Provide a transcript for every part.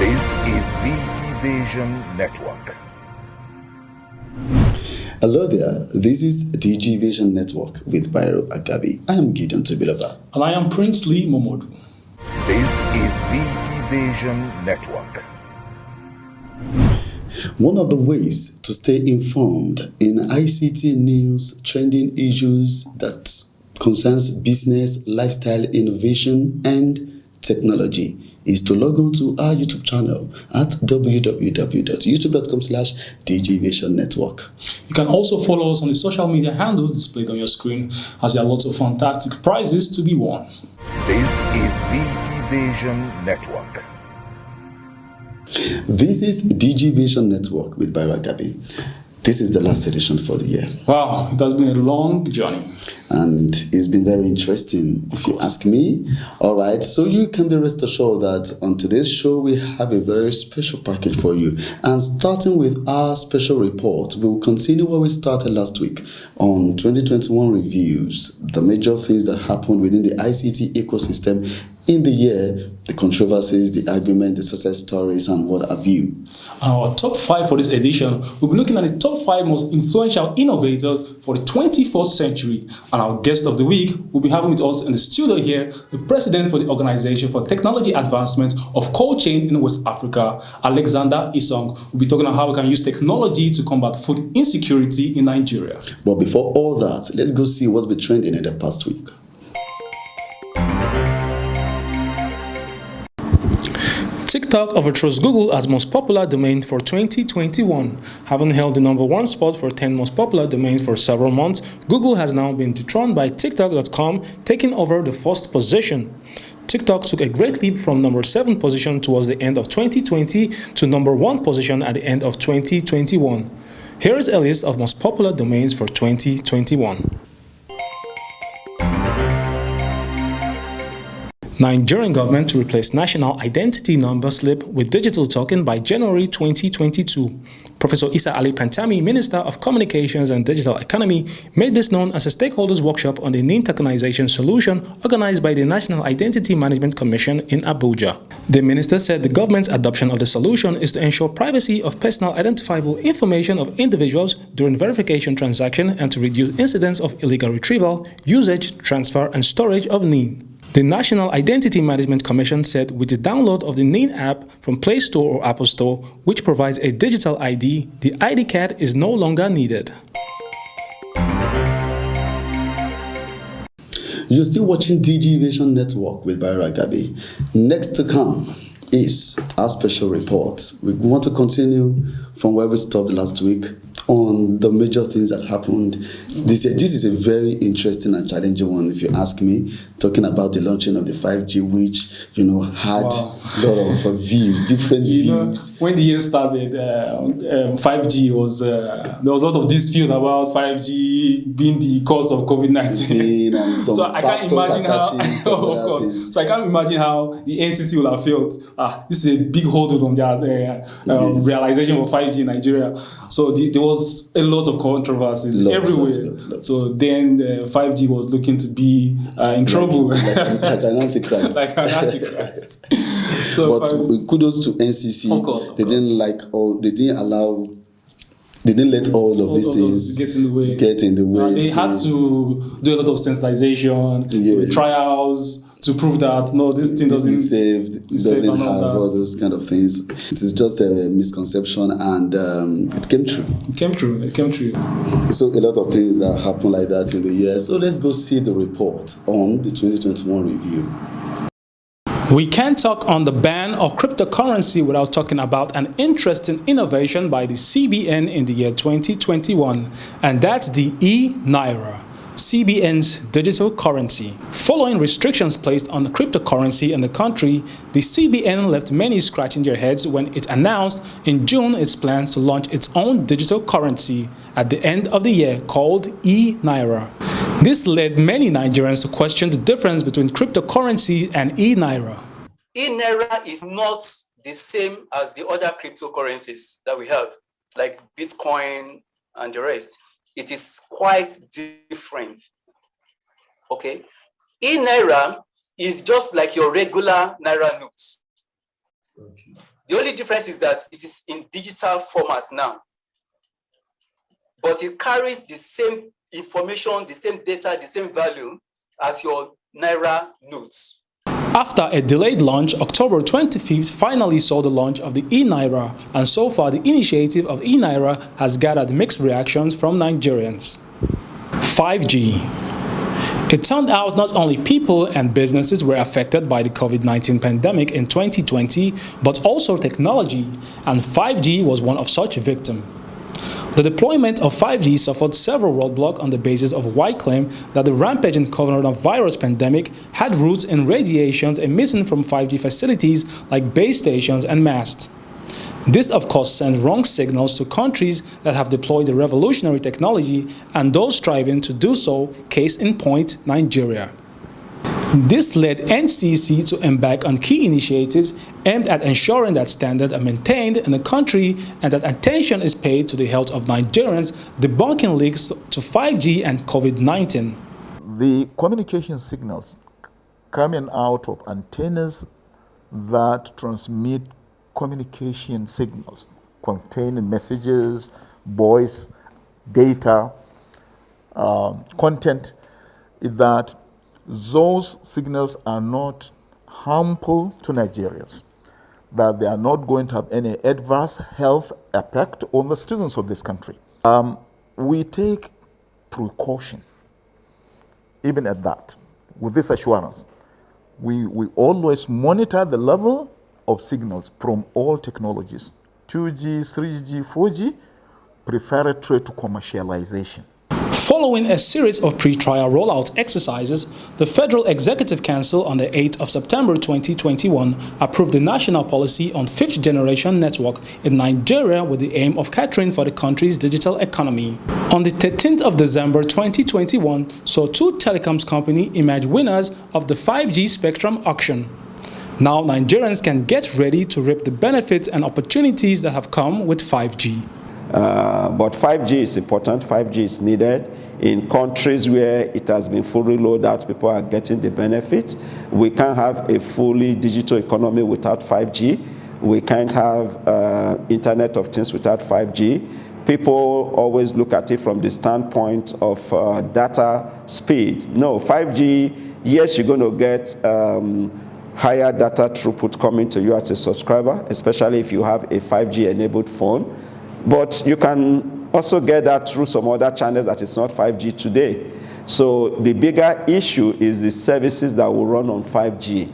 This is DG Vision Network. Hello there, this is DG Vision Network with Byro Agabi. I am Gideon Tobilova. And I am Prince Lee Momodu. This is DG Vision Network. One of the ways to stay informed in ICT news, trending issues that concerns business, lifestyle, innovation, and technology is to log on to our YouTube channel at www.youtube.com/DGVisionNetwork. You can also follow us on the social media handles displayed on your screen, as there are lots of fantastic prizes to be won. This is DG Vision Network. This is DG Vision Network with Byro Agabi. This is the last edition for the year. Wow, it has been a long journey. And it's been very interesting, if you ask me. All right, so you can be rest assured that on today's show, we have a very special package for you. And starting with our special report, we will continue what we started last week on 2021 reviews, the major things that happened within the ICT ecosystem in the year, the controversies, the argument, the success stories, and what have you. Our top 5 for this edition, we'll be looking at the top 5 most influential innovators for the 21st century. And our guest of the week will be having with us in the studio here, the president for the Organization for Technology Advancement of Cold Chain in West Africa, Alexander Isong. We'll be talking about how we can use technology to combat food insecurity in Nigeria. But before all that, let's go see what's been trending in the past week. TikTok overthrows Google as most popular domain for 2021. Having held the #1 spot for 10 most popular domains for several months, Google has now been dethroned by TikTok.com, taking over the first position. TikTok took a great leap from #7 position towards the end of 2020 to #1 position at the end of 2021. Here is a list of most popular domains for 2021. Nigerian government to replace national identity number slip with digital token by January 2022. Professor Isa Ali Pantami, Minister of Communications and Digital Economy, made this known as a stakeholders workshop on the NIN tokenization solution organized by the National Identity Management Commission in Abuja. The minister said the government's adoption of the solution is to ensure privacy of personal identifiable information of individuals during verification transaction and to reduce incidents of illegal retrieval, usage, transfer, and storage of NIN. The National Identity Management Commission said with the download of the NIN app from Play Store or Apple Store, which provides a digital ID, the ID card is no longer needed. You're still watching DG Vision Network with Byro Agabi. Next to come is our special report. We want to continue from where we stopped last week on the major things that happened this year. This is a very interesting and challenging one, if you ask me, talking about the launching of the 5G, which, had a lot of views, different views. When the year started, 5G was, there was a lot of dispute about 5G being the cause of COVID-19. So I can't imagine how, of course, so I can't imagine how the NCC will have felt. This is a big hold on their realization of 5G in Nigeria. So there was a lot of controversies everywhere. Lots. So then 5G was looking to be in trouble. Like an antichrist. Like an antichrist. So but kudos to NCC. Of course. They didn't let all of these things get in the way. They had to do a lot of sensitization, trials, to prove that no, this thing doesn't have all those kind of things. It is just a misconception, and it came true. It came true. So a lot of things that happen like that in the year. So let's go see the report on the 2021 review. We can't talk on the ban of cryptocurrency without talking about an interesting innovation by the CBN in the year 2021, and that's the e-Naira, CBN's digital currency. Following restrictions placed on cryptocurrency in the country, the CBN left many scratching their heads when it announced in June its plans to launch its own digital currency at the end of the year called e-Naira. This led many Nigerians to question the difference between cryptocurrency and e-Naira. E-Naira is not the same as the other cryptocurrencies that we have, like Bitcoin and the rest. It is quite different. Okay? E-Naira is just like your regular Naira notes. The only difference is that it is in digital format now, but it carries the same information, the same data, the same value as your Naira notes. After a delayed launch, October 25th finally saw the launch of the e-Naira, and so far the initiative of e-Naira has gathered mixed reactions from Nigerians. 5G. It turned out not only people and businesses were affected by the COVID-19 pandemic in 2020, but also technology, and 5G was one of such victims. The deployment of 5G suffered several roadblocks on the basis of wide claim that the rampaging coronavirus pandemic had roots in radiations emitting from 5G facilities like base stations and masts. This, of course, sent wrong signals to countries that have deployed the revolutionary technology and those striving to do so, case in point, Nigeria. This led NCC to embark on key initiatives aimed at ensuring that standards are maintained in the country and that attention is paid to the health of Nigerians, debunking links to 5G and COVID-19. The communication signals coming out of antennas that transmit communication signals containing messages, voice, data, content, is that those signals are not harmful to Nigerians, that they are not going to have any adverse health effect on the citizens of this country. We take precaution, even at that, with this assurance. We always monitor the level of signals from all technologies, 2G, 3G, 4G, preparatory to commercialization. Following a series of pre-trial rollout exercises, the Federal Executive Council on the 8th of September 2021 approved the national policy on fifth-generation network in Nigeria with the aim of catering for the country's digital economy. On the 13th of December 2021, saw two telecoms companies emerge winners of the 5G spectrum auction. Now Nigerians can get ready to reap the benefits and opportunities that have come with 5G. But 5G is important, 5G is needed. In countries where it has been fully rolled out, people are getting the benefits. We can't have a fully digital economy without 5G. We can't have Internet of Things without 5G. People always look at it from the standpoint of data speed. No, 5G, yes, you're going to get higher data throughput coming to you as a subscriber, especially if you have a 5G enabled phone. But you can also get that through some other channels that is not 5G today. So the bigger issue is the services that will run on 5G.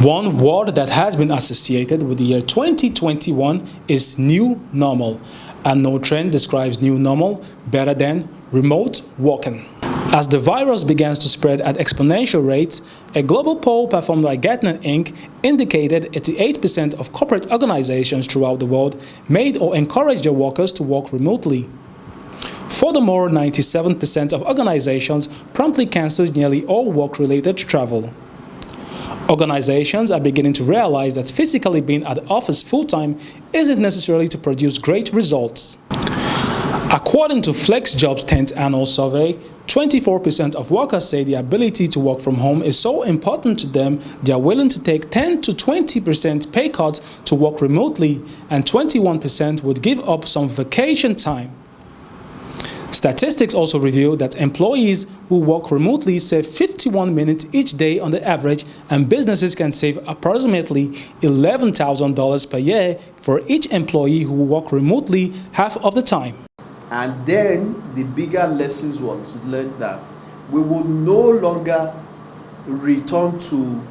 One word that has been associated with the year 2021 is new normal, and no trend describes new normal better than remote working. As the virus begins to spread at exponential rates, a global poll performed by Gartner Inc. indicated 88% of corporate organizations throughout the world made or encouraged their workers to work remotely. Furthermore, 97% of organizations promptly canceled nearly all work-related travel. Organizations are beginning to realize that physically being at the office full-time isn't necessarily to produce great results. According to FlexJob's 10th annual survey, 24% of workers say the ability to work from home is so important to them they are willing to take 10 to 20% pay cuts to work remotely, and 21% would give up some vacation time. Statistics also reveal that employees who work remotely save 51 minutes each day on the average, and businesses can save approximately $11,000 per year for each employee who work remotely half of the time. And then the bigger lessons was learned that we would no longer return to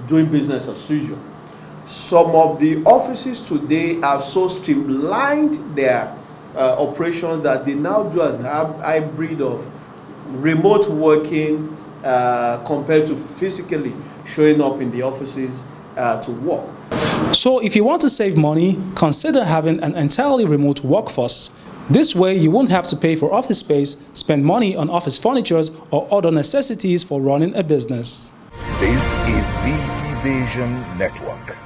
doing business as usual. Some of the offices today have so streamlined their operations that they now do a hybrid of remote working compared to physically showing up in the offices to work. So if you want to save money, consider having an entirely remote workforce. This way, you won't have to pay for office space, spend money on office furniture, or other necessities for running a business. This is DG Vision Network.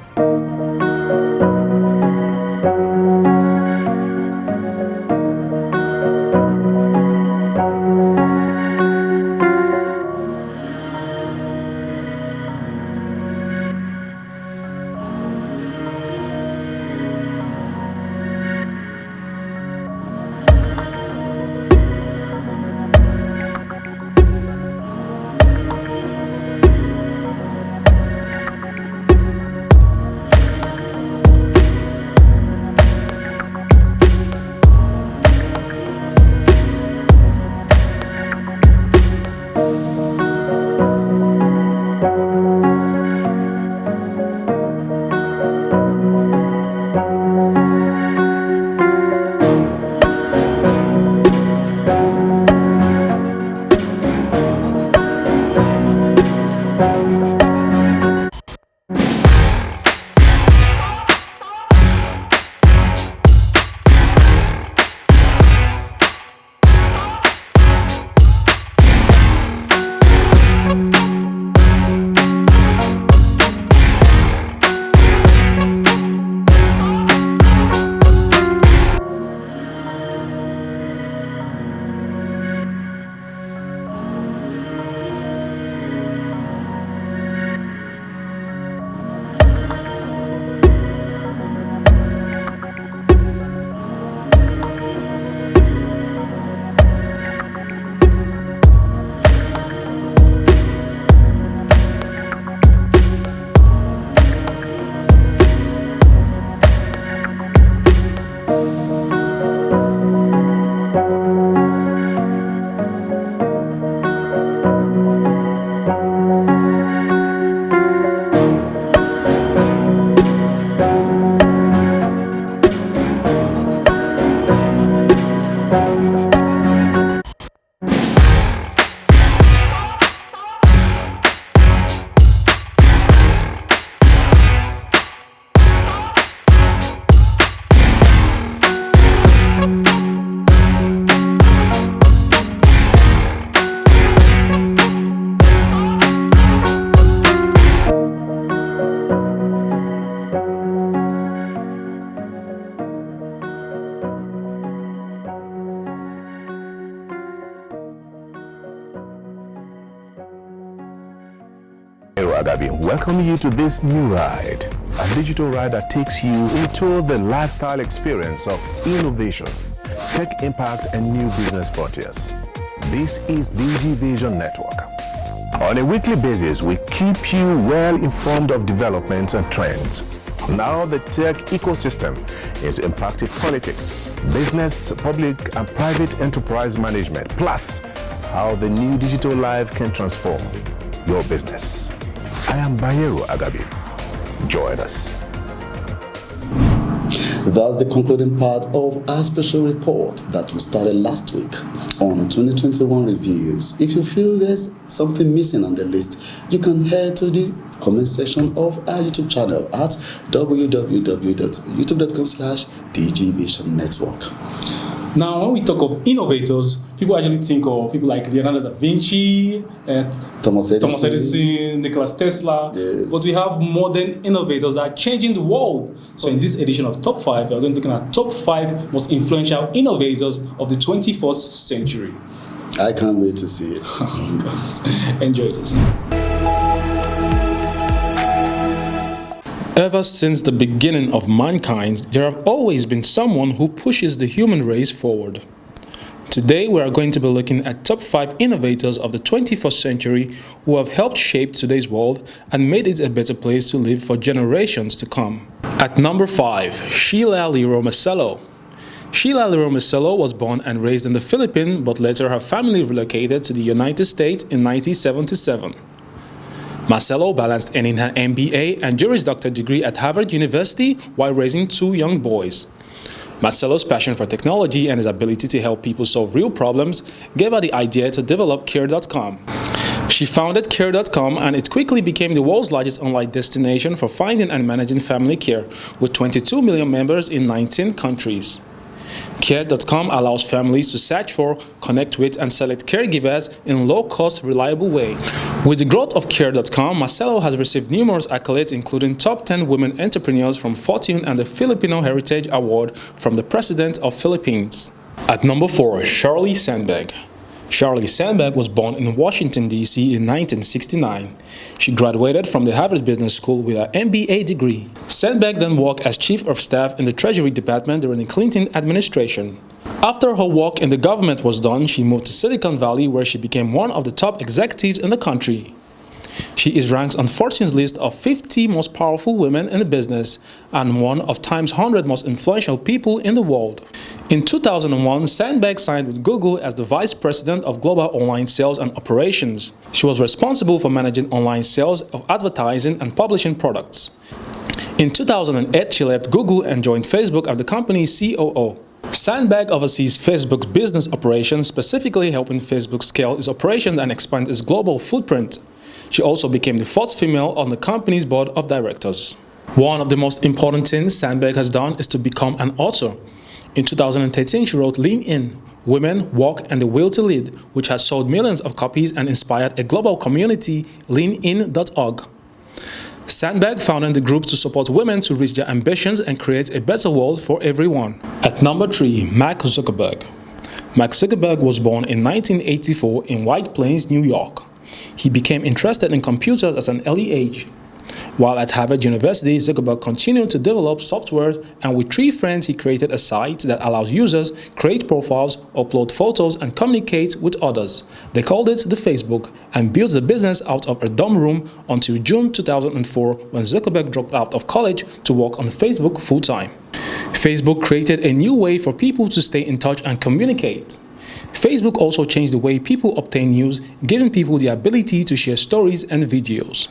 Agabi, welcoming you to this new ride, a digital ride that takes you into the lifestyle experience of innovation, tech impact, and new business frontiers. This is DG Vision Network. On a weekly basis, we keep you well informed of developments and trends. Now the tech ecosystem is impacting politics, business, public and private enterprise management, plus how the new digital life can transform your business. I am Bayero Agabi. Join us. That's the concluding part of our special report that we started last week on 2021 reviews. If you feel there's something missing on the list, you can head to the comment section of our YouTube channel at www.youtube.com/DGVisionNetwork. Now, when we talk of innovators, people actually think of people like Leonardo da Vinci, Thomas Edison, Nikola Tesla. Yes. But we have modern innovators that are changing the world. So in this edition of Top 5, we're going to look at top 5 most influential innovators of the 21st century. I can't wait to see it. Enjoy this. Ever since the beginning of mankind, there have always been someone who pushes the human race forward. Today, we are going to be looking at top 5 innovators of the 21st century who have helped shape today's world and made it a better place to live for generations to come. At number 5, Sheila Leroy Marcelo. Sheila Leroy Marcelo was born and raised in the Philippines, but later her family relocated to the United States in 1977. Marcelo balanced earning her MBA and Juris Doctor degree at Harvard University while raising 2 young boys. Marcelo's passion for technology and his ability to help people solve real problems gave her the idea to develop Care.com. She founded Care.com and it quickly became the world's largest online destination for finding and managing family care, with 22 million members in 19 countries. Care.com allows families to search for, connect with, and select caregivers in low-cost, reliable way. With the growth of Care.com, Marcelo has received numerous accolades, including top 10 women entrepreneurs from Fortune and the Filipino Heritage Award from the President of Philippines. At number 4, Shirley Sandberg. Shirley Sandberg was born in Washington, D.C. in 1969. She graduated from the Harvard Business School with her MBA degree. Sandberg then worked as Chief of Staff in the Treasury Department during the Clinton administration. After her work in the government was done, she moved to Silicon Valley, where she became one of the top executives in the country. She is ranked on Fortune's list of 50 most powerful women in the business and one of Time's 100 most influential people in the world. In 2001, Sandberg signed with Google as the Vice President of Global Online Sales and Operations. She was responsible for managing online sales of advertising and publishing products. In 2008, she left Google and joined Facebook as the company's COO. Sandberg oversees Facebook's business operations, specifically helping Facebook scale its operations and expand its global footprint. She also became the first female on the company's board of directors. One of the most important things Sandberg has done is to become an author. In 2013, she wrote Lean In, Women, Work, and the Will to Lead, which has sold millions of copies and inspired a global community, leanin.org. Sandberg founded the group to support women to reach their ambitions and create a better world for everyone. At number 3, Mark Zuckerberg. Mark Zuckerberg was born in 1984 in White Plains, New York. He became interested in computers at an early age. While at Harvard University, Zuckerberg continued to develop software, and with 3 friends he created a site that allows users create profiles, upload photos, and communicate with others. They called it the Facebook, and built the business out of a dorm room until June 2004, when Zuckerberg dropped out of college to work on Facebook full-time. Facebook created a new way for people to stay in touch and communicate. Facebook also changed the way people obtain news, giving people the ability to share stories and videos.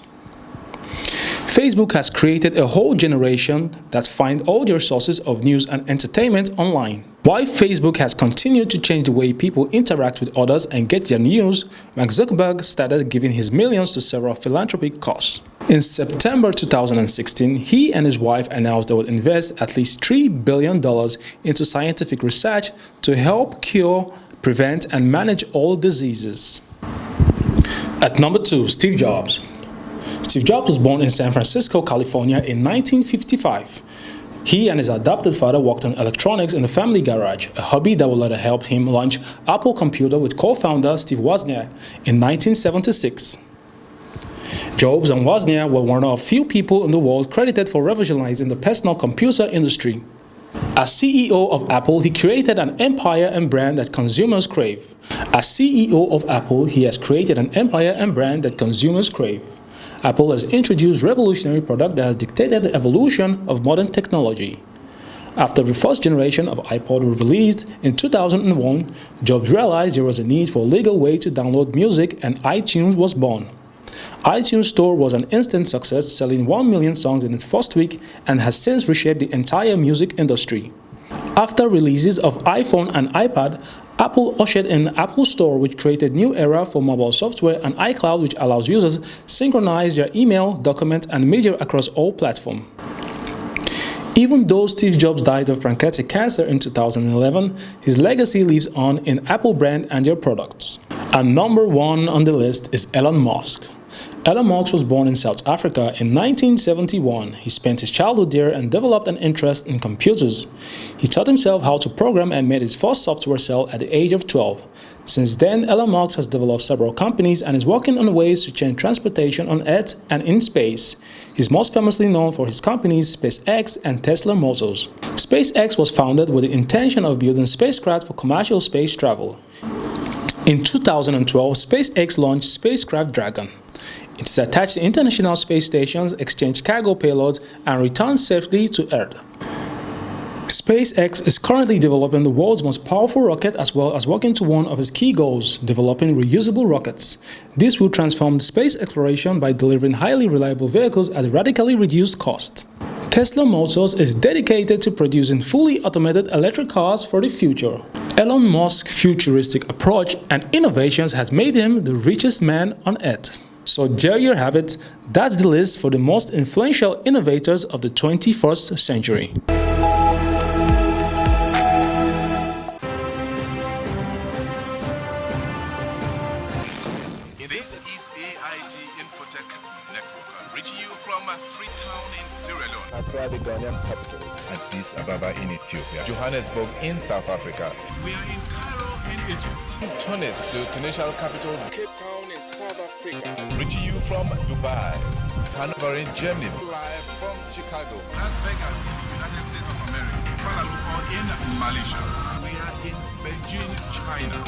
Facebook has created a whole generation that find all their sources of news and entertainment online. While Facebook has continued to change the way people interact with others and get their news, Mark Zuckerberg started giving his millions to several philanthropic causes. In September 2016, he and his wife announced they would invest at least $3 billion into scientific research to help cure, prevent, and manage all diseases. At number 2, Steve Jobs. Steve Jobs was born in San Francisco, California in 1955. He and his adopted father worked on electronics in the family garage, a hobby that would later help him launch Apple Computer with co-founder Steve Wozniak in 1976. Jobs and Wozniak were one of few people in the world credited for revolutionizing the personal computer industry. As CEO of Apple, he created an empire and brand that consumers crave. As CEO of Apple, he has created an empire and brand that consumers crave. Apple has introduced revolutionary product that has dictated the evolution of modern technology. After the first generation of iPod was released in 2001, Jobs realized there was a need for a legal way to download music, and iTunes was born. iTunes Store was an instant success, selling 1 million songs in its first week, and has since reshaped the entire music industry. After releases of iPhone and iPad, Apple ushered in Apple Store, which created new era for mobile software, and iCloud, which allows users synchronize their email, documents, and media across all platforms. Even though Steve Jobs died of pancreatic cancer in 2011, his legacy lives on in Apple brand and their products. And number one on the list is Elon Musk. Elon Musk was born in South Africa in 1971. He spent his childhood there and developed an interest in computers. He taught himself how to program and made his first software cell at the age of 12. Since then, Elon Musk has developed several companies and is working on ways to change transportation on Earth and in space. He's most famously known for his companies SpaceX and Tesla Motors. SpaceX was founded with the intention of building spacecraft for commercial space travel. In 2012, SpaceX launched spacecraft Dragon. It is attached to international space stations, exchange cargo payloads, and returns safely to Earth. SpaceX is currently developing the world's most powerful rocket, as well as working to one of its key goals, developing reusable rockets. This will transform space exploration by delivering highly reliable vehicles at a radically reduced cost. Tesla Motors is dedicated to producing fully automated electric cars for the future. Elon Musk's futuristic approach and innovations has made him the richest man on Earth. So there you have it. That's the list for the most influential innovators of the 21st century. This is AIT Infotech Network, reaching you from Freetown in Sierra Leone, Accra, the Ghanaian capital, Addis Ababa in Ethiopia, Johannesburg in South Africa. We are in Cairo in Egypt, Tunis, the Tunisian capital, Cape Town in South Africa, reaching you from Dubai, Hanover in Germany, live from Chicago, Las Vegas in the United States of America, Kuala Lumpur in Malaysia. We are in Beijing, China,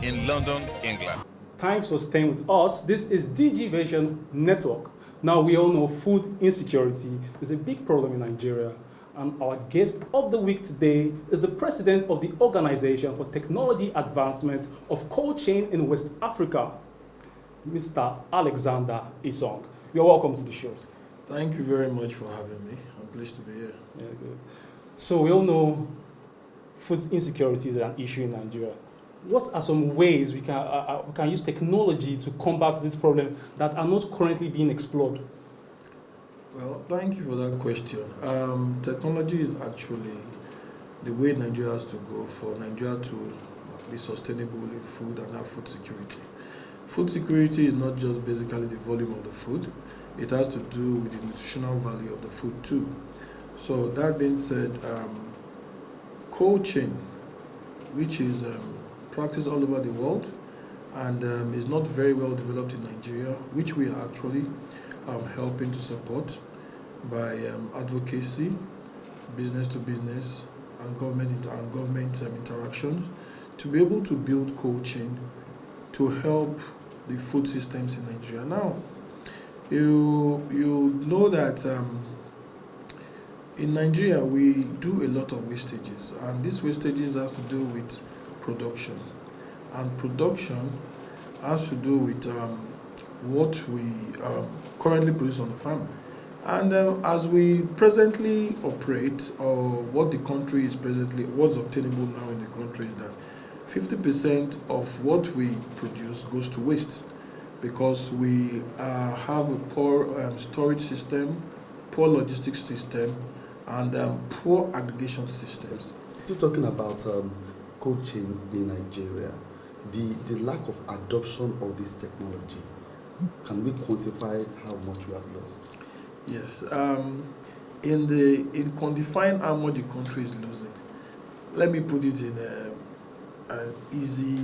in London, England. Thanks for staying with us. This is DG Vision Network. Now, we all know food insecurity is a big problem in Nigeria. And our guest of the week today is the president of the Organization for Technology Advancement of Cold Chain in West Africa, Mr. Alexander Isong. You're welcome to the show. Thank you very much for having me. I'm pleased to be here. Yeah, good. So we all know food insecurity is an issue in Nigeria. What are some ways we can use technology to combat this problem that are not currently being explored? Well, thank you for that question. Technology is actually the way Nigeria has to go for Nigeria to be sustainable in food and have food security. Food security is not just basically the volume of the food, it has to do with the nutritional value of the food too. So that being said, cold chain, which is practiced all over the world and is not very well developed in Nigeria, which we are actually helping to support by advocacy, business to business, and government interactions to be able to build cold chain to help the food systems in Nigeria. Now, you know that in Nigeria we do a lot of wastages, and these wastages has to do with production, and production has to do with what we currently produce on the farm. And as we presently operate, or what the country is presently, what's obtainable now in the country is that 50% of what we produce goes to waste, because we have a poor storage system, poor logistics system, and poor aggregation systems. Still talking about cold chain in Nigeria, the lack of adoption of this technology, can we quantify how much we have lost? Yes, in quantifying how much the country is losing, let me put it in an easy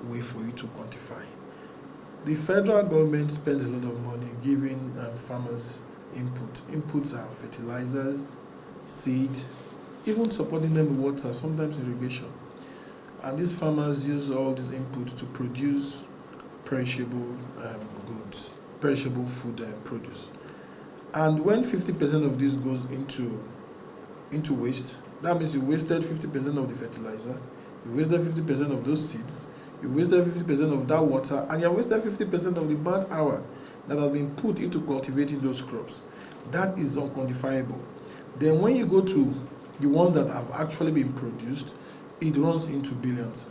way for you to quantify. The federal government spends a lot of money giving farmers input. Inputs are fertilizers, seed, even supporting them with water, sometimes irrigation. And these farmers use all these inputs to produce perishable goods, perishable food and produce. And when 50% of this goes into waste, that means you wasted 50% of the fertilizer, you wasted 50% of those seeds, you wasted 50% of that water, and you wasted 50% of the man hour that has been put into cultivating those crops. That is unquantifiable. Then when you go to the ones that have actually been produced, it runs into billions.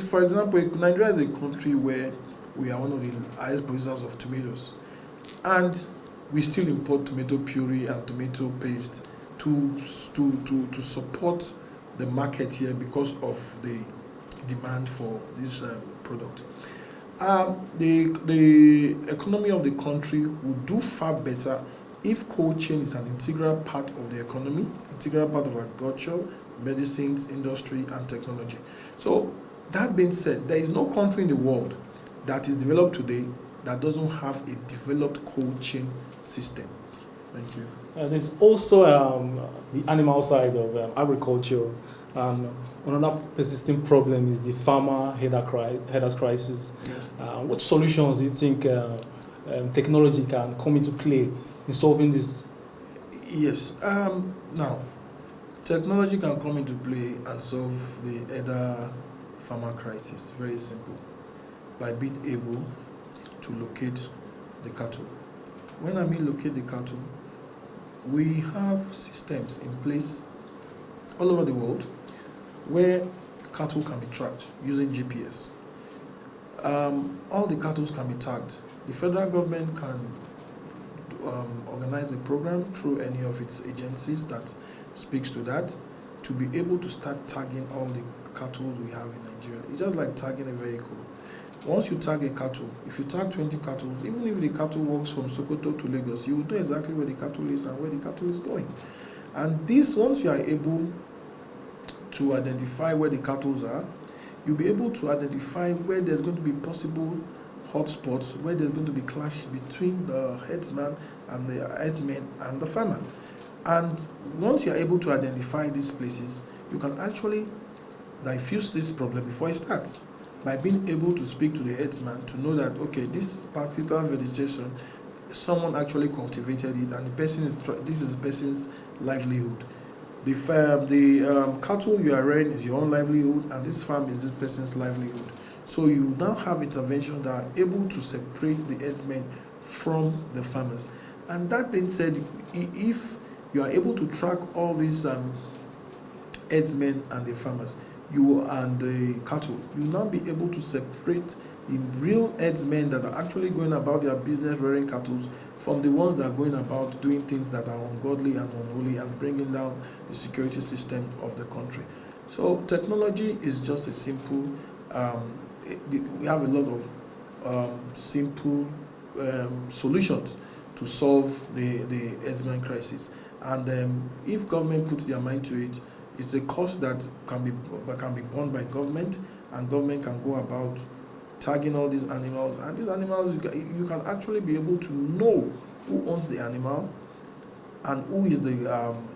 For example, Nigeria is a country where we are one of the highest producers of tomatoes, and we still import tomato puree and tomato paste to support the market here because of the demand for this product. The economy of the country would do far better if cold chain is an integral part of the economy, integral part of agriculture, medicines, industry, and technology. So that being said, there is no country in the world that is developed today that doesn't have a developed cold chain system. Thank you. There's also the animal side of agriculture. Another persistent problem is the farmer headache crisis. What solutions do you think technology can come into play in solving this? Yes. Now, technology can come into play and solve the header farmer crisis. Very simple. By being able to locate the cattle. When I mean locate the cattle, we have systems in place all over the world where cattle can be tracked using GPS. All the cattle can be tagged. The federal government can organize a program through any of its agencies that speaks to that to be able to start tagging all the cattle we have in Nigeria. It's just like tagging a vehicle. Once you tag a cattle, if you tag 20 cattle, even if the cattle walks from Sokoto to Lagos, you will know exactly where the cattle is and where the cattle is going. And this, once you are able to identify where the cattle are, you'll be able to identify where there's going to be possible hotspots, where there's going to be clash between the herdsman and the farmer. And once you're able to identify these places, you can actually diffuse this problem before it starts by being able to speak to the herdsman to know that, okay, this particular vegetation, someone actually cultivated it, and this is the person's livelihood. The cattle you are rearing is your own livelihood, and this farm is this person's livelihood. So you now have interventions that are able to separate the herdsmen from the farmers. And that being said, if you are able to track all these herdsmen and the farmers, you and the cattle, you will now be able to separate the real herdsmen that are actually going about their business rearing cattle from the ones that are going about doing things that are ungodly and unholy and bringing down the security system of the country. So technology is just a simple, we have a lot of simple solutions to solve the herdsman crisis. And if government puts their mind to it, it's a cost that can be borne by government, and government can go about tagging all these animals. And these animals, you can actually be able to know who owns the animal and who is the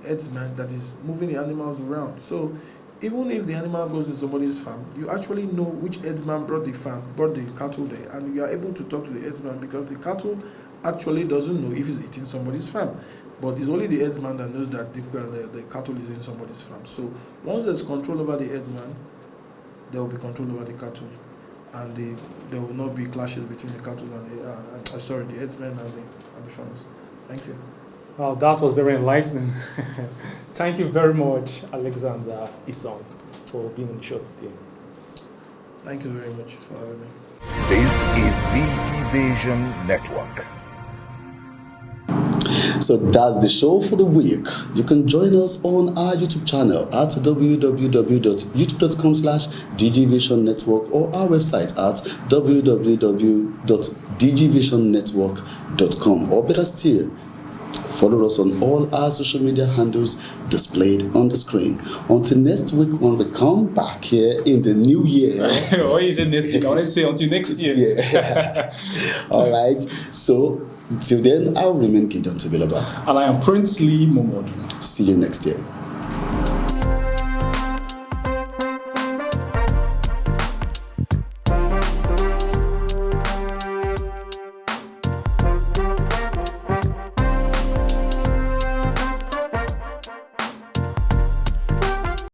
herdsman that is moving the animals around. So even if the animal goes in somebody's farm, you actually know which herdsman brought the cattle there, and you are able to talk to the herdsman because the cattle actually doesn't know if it's eating somebody's farm. But it's only the herdsman that knows that the cattle is in somebody's farm. So once there's control over the herdsman, there will be control over the cattle, and there will not be clashes between the cattle and the herdsmen and the farmers. Thank you. Wow, that was very enlightening. Thank you very much, Alexander Ison, for being on the show today. Thank you very much for having me. This is DG Vision Network. So that's the show for the week. You can join us on our YouTube channel at www.youtube.com/DGVisionNetwork or our website at www.dgvisionnetwork.com, or better still, follow us on all our social media handles displayed on the screen. Until next week when we come back here in the new year. Or is it next week? I wanted to say until next year. All right. So, till then, I'll remain Gideon Tobilaba. And I am Prince Lee Momod. See you next year.